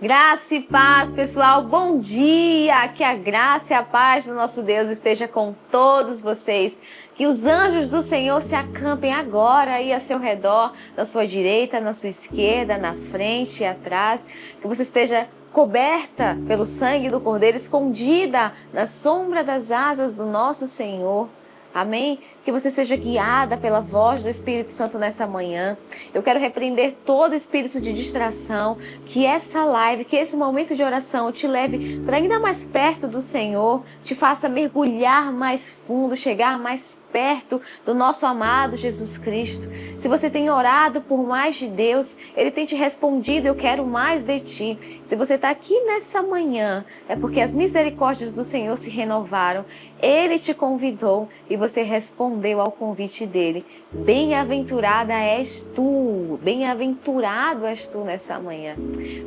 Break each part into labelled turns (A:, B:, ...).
A: Graça e paz, pessoal. Bom dia! Que a graça e a paz do nosso Deus esteja com todos vocês. Que os anjos do Senhor se acampem agora aí a seu redor, na sua direita, na sua esquerda, na frente e atrás. Que você esteja coberta pelo sangue do Cordeiro, escondida na sombra das asas do nosso Senhor. Amém? Que você seja guiada pela voz do Espírito Santo nessa manhã. Eu quero repreender todo espírito de distração, que essa live, que esse momento de oração te leve para ainda mais perto do Senhor, te faça mergulhar mais fundo, chegar mais perto do nosso amado Jesus Cristo. Se você tem orado por mais de Deus, Ele tem te respondido, eu quero mais de ti. Se você está aqui nessa manhã, é porque as misericórdias do Senhor se renovaram. Ele te convidou e você respondeu ao convite dele. Bem-aventurada és tu, bem-aventurado és tu nessa manhã.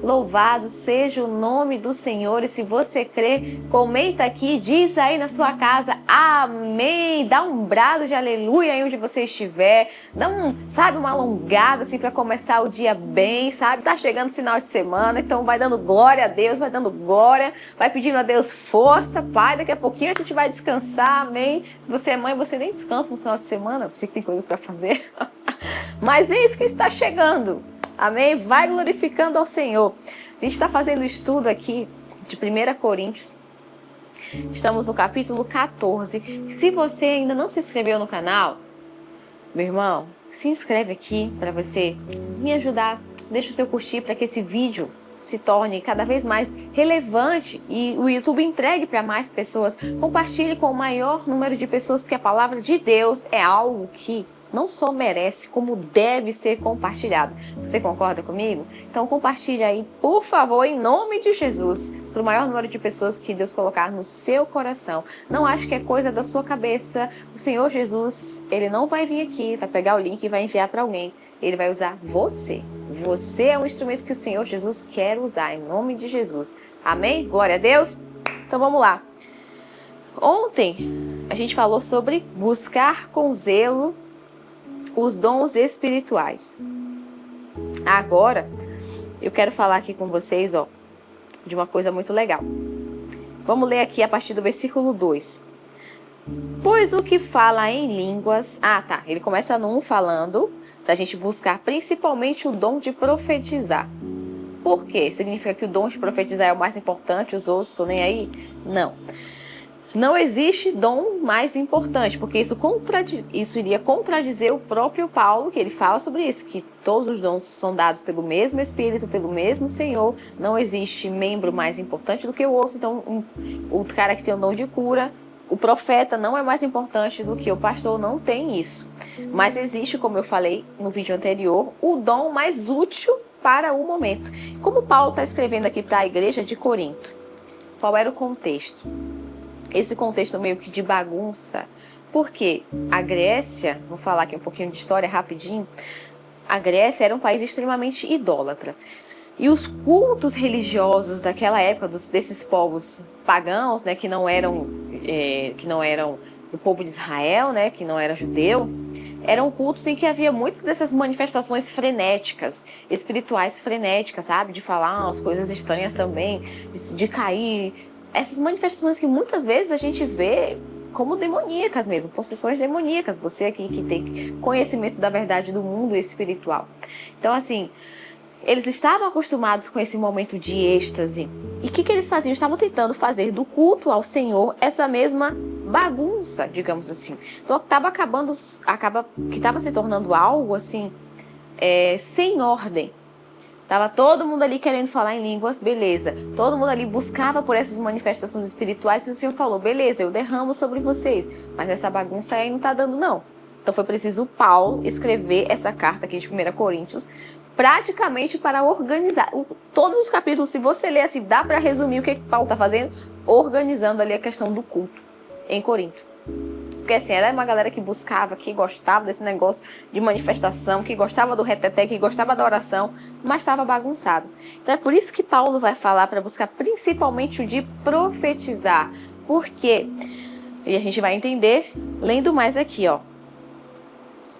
A: Louvado seja o nome do Senhor. E se você crê, comenta aqui, diz aí na sua casa, amém. Dá um brado de aleluia aí onde você estiver. Dá uma alongada assim para começar o dia bem, sabe? Tá chegando o final de semana, então vai dando glória a Deus, vai dando glória, vai pedindo a Deus força, Pai. Daqui a pouquinho a gente vai descansar, amém? Se você é mãe, você nem descansa no final de semana, você que tem coisas para fazer. Mas é isso que está chegando, amém? Vai glorificando ao Senhor. A gente está fazendo estudo aqui de 1 Coríntios. Estamos no capítulo 14. Se você ainda não se inscreveu no canal, meu irmão, se inscreve aqui para você me ajudar. Deixa o seu curtir para que esse vídeo se torne cada vez mais relevante e o YouTube entregue para mais pessoas. Compartilhe com o maior número de pessoas, porque a palavra de Deus é algo que não só merece, como deve ser compartilhado. Você concorda comigo? Então compartilhe aí, por favor, em nome de Jesus, para o maior número de pessoas que Deus colocar no seu coração. Não ache que é coisa da sua cabeça. O Senhor Jesus, Ele não vai vir aqui, vai pegar o link e vai enviar para alguém. Ele vai usar você. Você é um instrumento que o Senhor Jesus quer usar, em nome de Jesus. Amém? Glória a Deus. Então vamos lá. Ontem a gente falou sobre buscar com zelo os dons espirituais. Agora eu quero falar aqui com vocês, de uma coisa muito legal. Vamos ler aqui a partir do versículo 2. Pois o que fala em línguas... Ele começa no 1 falando para a gente buscar principalmente o dom de profetizar. Por quê? Significa que o dom de profetizar é o mais importante, os outros estão nem aí? Não. Não existe dom mais importante, porque isso iria contradizer o próprio Paulo, que ele fala sobre isso, que todos os dons são dados pelo mesmo Espírito, pelo mesmo Senhor. Não existe membro mais importante do que o outro. Então, o cara que tem o dom de cura, o profeta não é mais importante do que o pastor, não tem isso. Mas existe, como eu falei no vídeo anterior, o dom mais útil para o momento. Como Paulo está escrevendo aqui para a igreja de Corinto, qual era o contexto? Esse contexto meio que de bagunça, porque a Grécia, vou falar aqui um pouquinho de história rapidinho, a Grécia era um país extremamente idólatra. E os cultos religiosos daquela época, desses povos pagãos, né, que não eram do povo de Israel, né, que não era judeu, eram cultos em que havia muitas dessas manifestações frenéticas, espirituais frenéticas, sabe? De falar umas coisas estranhas também, de cair. Essas manifestações que muitas vezes a gente vê como demoníacas mesmo, possessões demoníacas. Você aqui que tem conhecimento da verdade do mundo espiritual. Então, assim, eles estavam acostumados com esse momento de êxtase. E o que eles faziam? Estavam tentando fazer do culto ao Senhor essa mesma bagunça, digamos assim. Então, estava se tornando algo assim, sem ordem. Tava todo mundo ali querendo falar em línguas, beleza. Todo mundo ali buscava por essas manifestações espirituais e o Senhor falou, beleza, eu derramo sobre vocês. Mas essa bagunça aí não tá dando, não. Então foi preciso Paulo escrever essa carta aqui de 1 Coríntios, praticamente para organizar. Todos os capítulos, se você ler assim, dá para resumir o que Paulo tá fazendo, organizando ali a questão do culto em Corinto. Porque assim, era uma galera que buscava, que gostava desse negócio de manifestação, que gostava do reteté, que gostava da oração, mas estava bagunçado. Então é por isso que Paulo vai falar para buscar principalmente o de profetizar. Por quê? E a gente vai entender lendo mais aqui,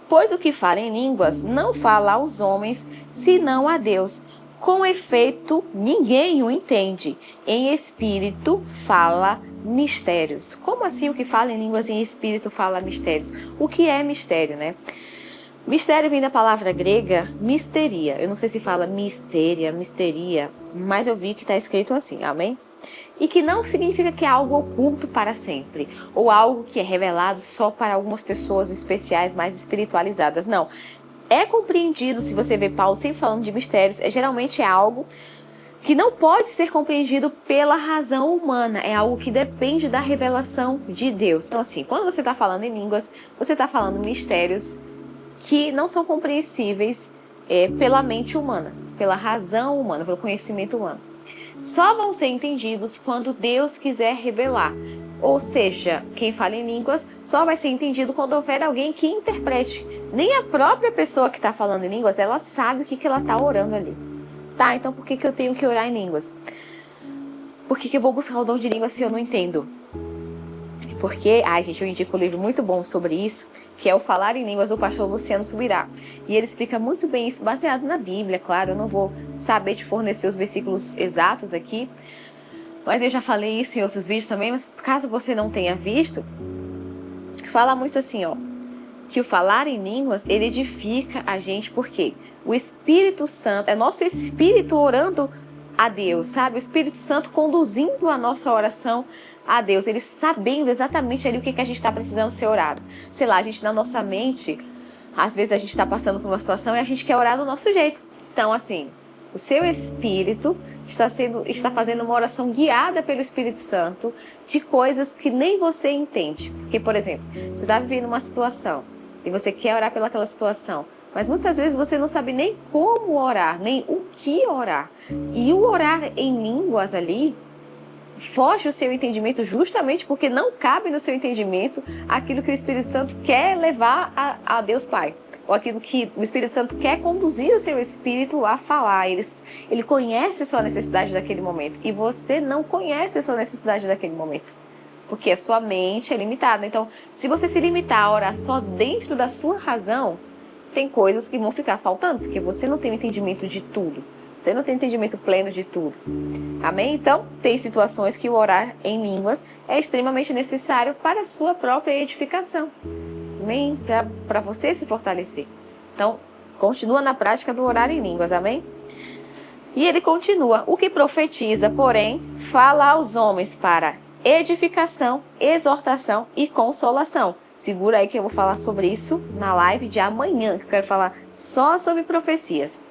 A: Pois o que fala em línguas não fala aos homens, senão a Deus, Com efeito, ninguém o entende. Em espírito fala mistérios. Como assim o que fala em línguas em espírito fala mistérios? O que é mistério, né? Mistério vem da palavra grega misteria. Eu não sei se fala misteria, mas eu vi que está escrito assim, amém? E que não significa que é algo oculto para sempre, ou algo que é revelado só para algumas pessoas especiais, mais espiritualizadas. Não. É compreendido, se você vê Paulo sempre falando de mistérios, geralmente é algo que não pode ser compreendido pela razão humana, é algo que depende da revelação de Deus. Então assim, quando você está falando em línguas, você está falando mistérios que não são compreensíveis pela mente humana, pela razão humana, pelo conhecimento humano. Só vão ser entendidos quando Deus quiser revelar. Ou seja, quem fala em línguas só vai ser entendido quando houver alguém que interprete. Nem a própria pessoa que está falando em línguas, ela sabe o que ela está orando ali. Tá, então por que eu tenho que orar em línguas? Por que eu vou buscar o dom de línguas se eu não entendo? Porque, gente, eu indico um livro muito bom sobre isso, que é o Falar em Línguas, do pastor Luciano Subirá. E ele explica muito bem isso, baseado na Bíblia, claro. Eu não vou saber te fornecer os versículos exatos aqui, mas eu já falei isso em outros vídeos também, mas caso você não tenha visto, fala muito assim, que o falar em línguas, ele edifica a gente, porque o Espírito Santo, é nosso Espírito orando a Deus, sabe? O Espírito Santo conduzindo a nossa oração a Deus, ele sabendo exatamente ali o que a gente está precisando ser orado. Sei lá, a gente na nossa mente, às vezes a gente está passando por uma situação e a gente quer orar do nosso jeito. Então, assim, o seu Espírito está fazendo uma oração guiada pelo Espírito Santo de coisas que nem você entende. Porque, por exemplo, você está vivendo uma situação e você quer orar pelaquela situação, mas muitas vezes você não sabe nem como orar, nem o que orar. E o orar em línguas ali foge o seu entendimento justamente porque não cabe no seu entendimento aquilo que o Espírito Santo quer levar a Deus Pai. Ou aquilo que o Espírito Santo quer conduzir o seu espírito a falar. Ele conhece a sua necessidade daquele momento. E você não conhece a sua necessidade daquele momento. Porque a sua mente é limitada. Então, se você se limitar a orar só dentro da sua razão, tem coisas que vão ficar faltando. Porque você não tem o entendimento de tudo. Você não tem entendimento pleno de tudo. Amém? Então, tem situações que o orar em línguas é extremamente necessário para a sua própria edificação. Amém? Para você se fortalecer. Então, continua na prática do orar em línguas. Amém? E ele continua. O que profetiza, porém, fala aos homens para edificação, exortação e consolação. Segura aí que eu vou falar sobre isso na live de amanhã, que eu quero falar só sobre profecias.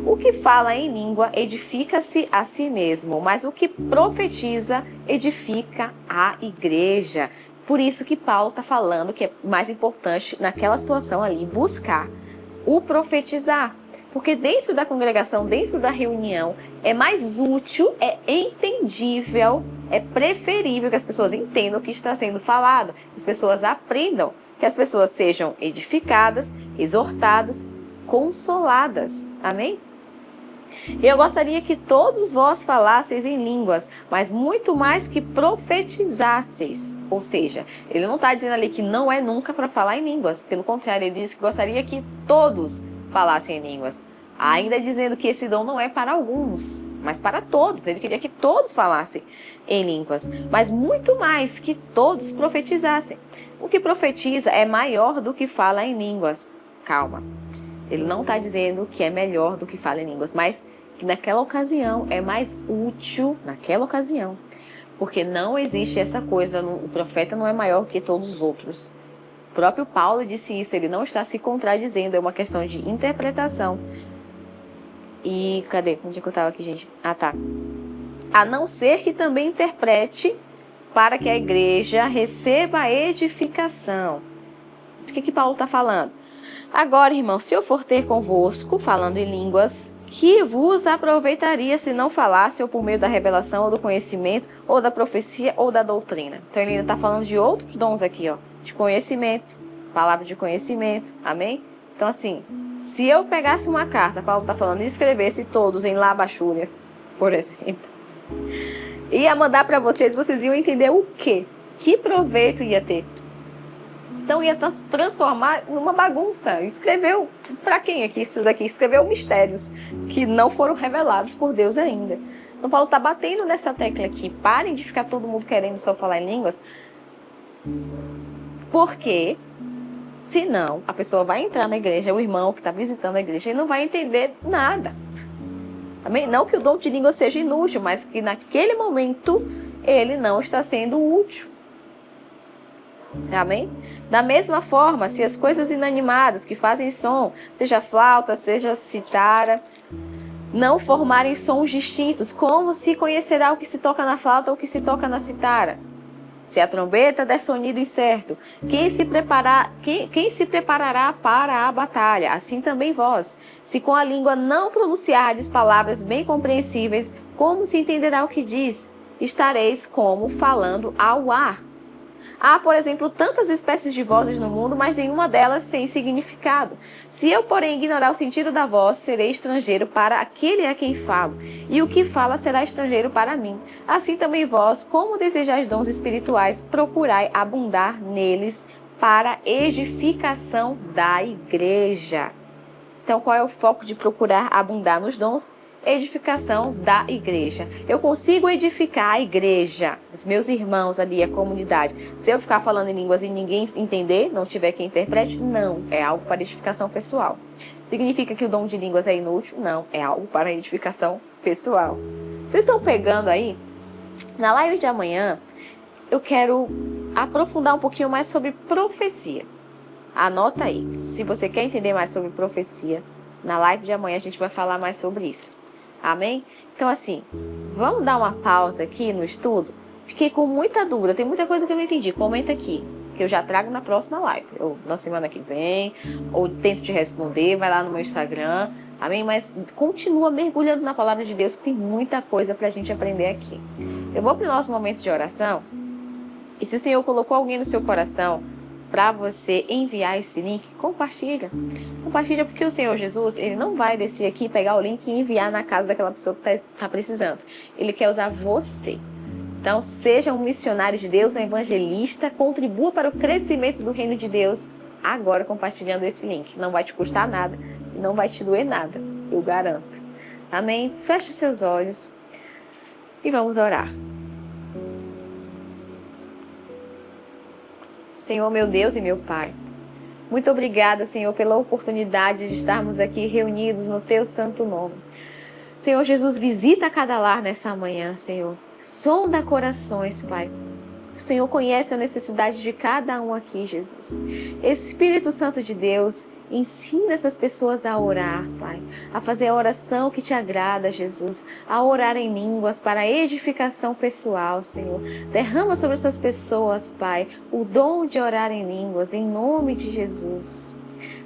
A: O que fala em língua edifica-se a si mesmo, mas o que profetiza edifica a igreja. Por isso que Paulo está falando que é mais importante naquela situação ali buscar o profetizar. Porque dentro da congregação, dentro da reunião, é mais útil, é entendível, é preferível que as pessoas entendam o que está sendo falado, que as pessoas aprendam, que as pessoas sejam edificadas, exortadas, consoladas. Amém? Eu gostaria que todos vós falasseis em línguas, mas muito mais que profetizasseis. Ou seja, ele não está dizendo ali que não é nunca para falar em línguas. Pelo contrário, ele diz que gostaria que todos falassem em línguas. Ainda dizendo que esse dom não é para alguns, mas para todos. Ele queria que todos falassem em línguas, mas muito mais que todos profetizassem. O que profetiza é maior do que fala em línguas. Calma. Ele não está dizendo que é melhor do que fala em línguas, mas que naquela ocasião é mais útil, naquela ocasião. Porque não existe essa coisa, o profeta não é maior que todos os outros. O próprio Paulo disse isso, ele não está se contradizendo, é uma questão de interpretação. E cadê? Onde é que eu estava aqui, gente? Ah, tá. A não ser que também interprete para que a igreja receba a edificação. O que Paulo está falando? Agora, irmão, se eu for ter convosco, falando em línguas, que vos aproveitaria se não falasse ou por meio da revelação, ou do conhecimento, ou da profecia, ou da doutrina? Então, ele ainda está falando de outros dons aqui, de conhecimento, palavra de conhecimento, amém? Então, assim, se eu pegasse uma carta, Paulo está falando, e escrevesse todos em labachúria, por exemplo, ia mandar para vocês, vocês iam entender o quê? Que proveito ia ter? Então ia transformar numa bagunça. Escreveu, para quem aqui isso daqui? Escreveu mistérios que não foram revelados por Deus ainda. Então Paulo está batendo nessa tecla aqui. Parem de ficar todo mundo querendo só falar em línguas. Porque, senão, a pessoa vai entrar na igreja, o irmão que está visitando a igreja, e não vai entender nada. Amém? Não que o dom de língua seja inútil, mas que naquele momento ele não está sendo útil. Amém? Da mesma forma, se as coisas inanimadas que fazem som, seja flauta, seja citara, não formarem sons distintos, como se conhecerá o que se toca na flauta ou o que se toca na citara? Se a trombeta der sonido incerto, quem se preparará para a batalha? Assim também vós. Se com a língua não pronunciardes palavras bem compreensíveis, como se entenderá o que diz? Estareis como falando ao ar. Há, por exemplo, tantas espécies de vozes no mundo, mas nenhuma delas sem significado. Se eu, porém, ignorar o sentido da voz, serei estrangeiro para aquele a quem falo, e o que fala será estrangeiro para mim. Assim também vós, como desejais dons espirituais, procurai abundar neles para edificação da igreja. Então, qual é o foco de procurar abundar nos dons? Edificação da igreja. Eu consigo edificar a igreja, os meus irmãos ali, a comunidade. Se eu ficar falando em línguas e ninguém entender, não tiver quem interprete, não, é algo para edificação pessoal. Significa que o dom de línguas é inútil? Não, é algo para edificação pessoal. Vocês estão pegando aí? Na live de amanhã, eu quero aprofundar um pouquinho mais sobre profecia. Anota aí, se você quer entender mais sobre profecia, na live de amanhã a gente vai falar mais sobre isso. Amém? Então, assim, vamos dar uma pausa aqui no estudo? Fiquei com muita dúvida, tem muita coisa que eu não entendi. Comenta aqui, que eu já trago na próxima live. Ou na semana que vem, ou tento te responder, vai lá no meu Instagram. Amém? Mas continua mergulhando na palavra de Deus, que tem muita coisa pra gente aprender aqui. Eu vou pro nosso momento de oração. E se o Senhor colocou alguém no seu coração para você enviar esse link, compartilha. Compartilha, porque o Senhor Jesus, ele não vai descer aqui, pegar o link e enviar na casa daquela pessoa que está precisando. Ele quer usar você. Então, seja um missionário de Deus, um evangelista, contribua para o crescimento do reino de Deus, agora compartilhando esse link. Não vai te custar nada, não vai te doer nada, eu garanto. Amém? Feche os seus olhos e vamos orar. Senhor, meu Deus e meu Pai, muito obrigada, Senhor, pela oportunidade de estarmos aqui reunidos no Teu santo nome. Senhor Jesus, visita cada lar nessa manhã, Senhor. Sonda corações, Pai. O Senhor conhece a necessidade de cada um aqui, Jesus. Espírito Santo de Deus, ensina essas pessoas a orar, Pai. A fazer a oração que te agrada, Jesus. A orar em línguas para edificação pessoal, Senhor. Derrama sobre essas pessoas, Pai, o dom de orar em línguas, em nome de Jesus.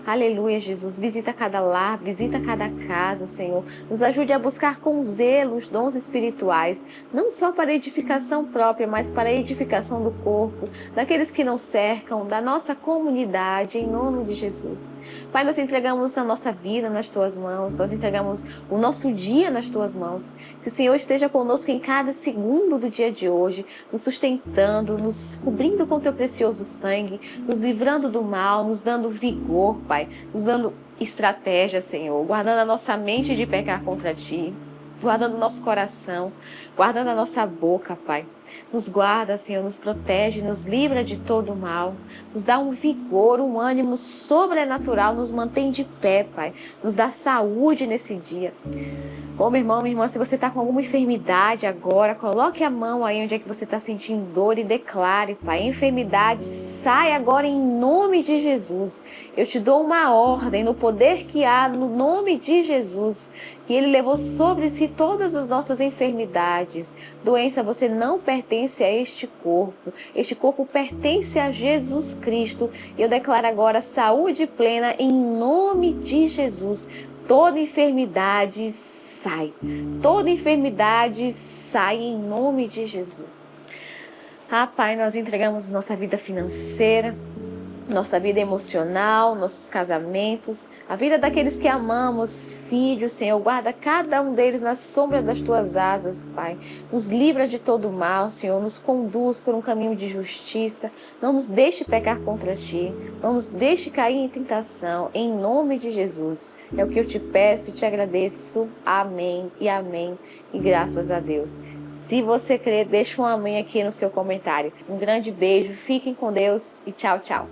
A: Aleluia, Jesus. Visita cada lar, visita cada casa, Senhor. Nos ajude a buscar com zelo os dons espirituais, não só para edificação própria, mas para a edificação do corpo, daqueles que nos cercam, da nossa comunidade, em nome de Jesus. Pai, nós entregamos a nossa vida nas Tuas mãos, nós entregamos o nosso dia nas Tuas mãos. Que o Senhor esteja conosco em cada segundo do dia de hoje, nos sustentando, nos cobrindo com Teu precioso sangue, nos livrando do mal, nos dando vigor, Pai, nos dando estratégia, Senhor, guardando a nossa mente de pecar contra Ti, guardando o nosso coração, guardando a nossa boca, Pai. Nos guarda, Senhor, nos protege, nos livra de todo o mal, nos dá um vigor, um ânimo sobrenatural, nos mantém de pé, Pai, nos dá saúde nesse dia. Ô, meu irmão, minha irmã, se você está com alguma enfermidade agora, coloque a mão aí onde é que você está sentindo dor e declare, Pai, enfermidade, sai agora em nome de Jesus. Eu te dou uma ordem no poder que há no nome de Jesus, que Ele levou sobre si todas as nossas enfermidades. Doença, você não pertence a este corpo pertence a Jesus Cristo. Eu declaro agora saúde plena em nome de Jesus. Toda enfermidade sai. Toda enfermidade sai em nome de Jesus. Ah, Pai, nós entregamos nossa vida financeira, nossa vida emocional, nossos casamentos, a vida daqueles que amamos, filhos, Senhor, guarda cada um deles na sombra das tuas asas, Pai. Nos livra de todo mal, Senhor, nos conduz por um caminho de justiça, não nos deixe pecar contra ti, não nos deixe cair em tentação, em nome de Jesus. É o que eu te peço e te agradeço. Amém e amém e graças a Deus. Se você crer, deixa um amém aqui no seu comentário. Um grande beijo, fiquem com Deus e tchau, tchau.